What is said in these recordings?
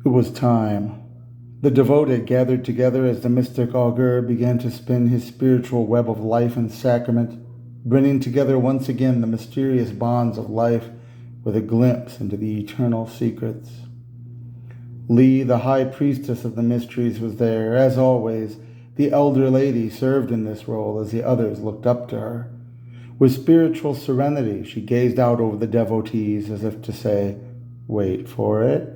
It was time. The devoted gathered together as the mystic augur began to spin his spiritual web of life and sacrament, bringing together once again the mysterious bonds of life with a glimpse into the eternal secrets. Li, the high priestess of the mysteries, was there. As always, the elder lady served in this role as the others looked up to her. With spiritual serenity, she gazed out over the devotees as if to say, "Wait for it."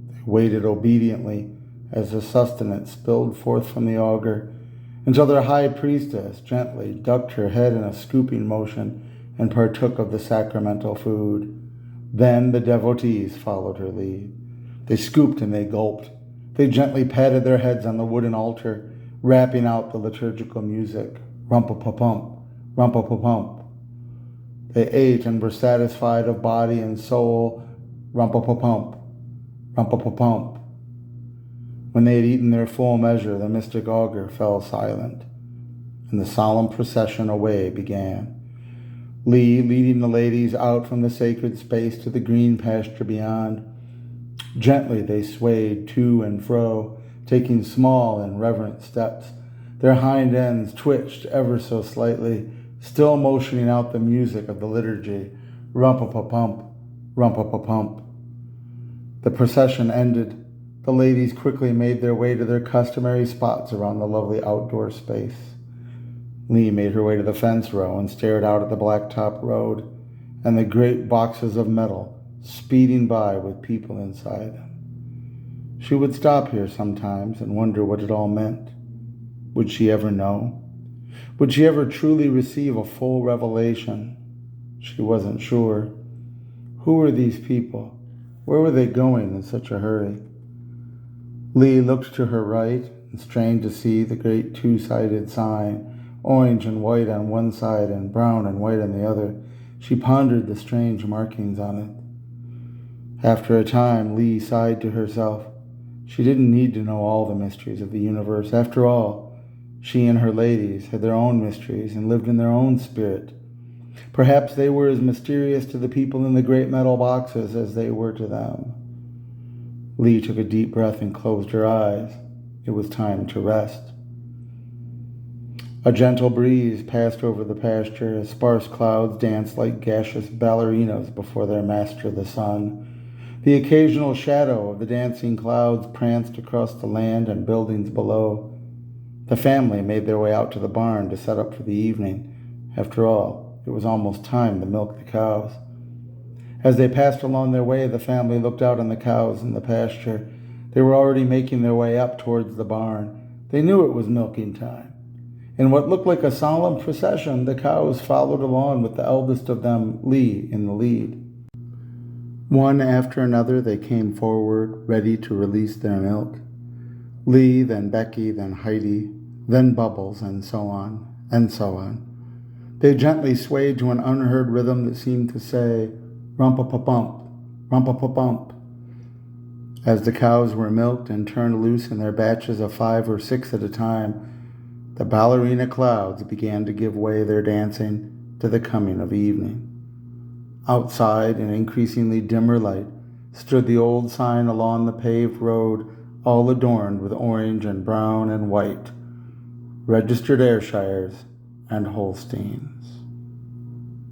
They waited obediently as the sustenance spilled forth from the augur, until their high priestess gently ducked her head in a scooping motion and partook of the sacramental food. Then the devotees followed her lead. They scooped and they gulped. They gently patted their heads on the wooden altar, rapping out the liturgical music, rumpa-pa-pump, rumpa-pa-pump. They ate and were satisfied of body and soul, rumpa-pa-pump, rumpa-pa-pump. When they had eaten their full measure, the mystic augur fell silent, and the solemn procession away began. Li leading the ladies out from the sacred space to the green pasture beyond. Gently they swayed to and fro, taking small and reverent steps. Their hind ends twitched ever so slightly, still motioning out the music of the liturgy, rumpa-pa-pump, rumpa-pa-pump. The procession ended. The ladies quickly made their way to their customary spots around the lovely outdoor space. Li made her way to the fence row and stared out at the blacktop road and the great boxes of metal speeding by with people inside them. She would stop here sometimes and wonder what it all meant. Would she ever know? Would she ever truly receive a full revelation? She wasn't sure. Who were these people? Where were they going in such a hurry? Li looked to her right and strained to see the great two-sided sign, orange and white on one side and brown and white on the other. She pondered the strange markings on it. After a time, Li sighed to herself. She didn't need to know all the mysteries of the universe. After all, she and her ladies had their own mysteries and lived in their own spirit. Perhaps they were as mysterious to the people in the great metal boxes as they were to them. Li took a deep breath and closed her eyes. It was time to rest. A gentle breeze passed over the pasture as sparse clouds danced like gaseous ballerinas before their master, the sun. The occasional shadow of the dancing clouds pranced across the land and buildings below. The family made their way out to the barn to set up for the evening. After all, it was almost time to milk the cows. As they passed along their way, the family looked out on the cows in the pasture. They were already making their way up towards the barn. They knew it was milking time. In what looked like a solemn procession, the cows followed along with the eldest of them, Li, in the lead. One after another, they came forward, ready to release their milk. Li, then Becky, then Heidi, then Bubbles, and so on, and so on. They gently swayed to an unheard rhythm that seemed to say, rumpa-pa-pump, rumpa-pa-pump. As the cows were milked and turned loose in their batches of 5 or 6 at a time, the ballerina clouds began to give way their dancing to the coming of evening. Outside, in increasingly dimmer light, stood the old sign along the paved road, all adorned with orange and brown and white, registered Ayrshires and Holsteins.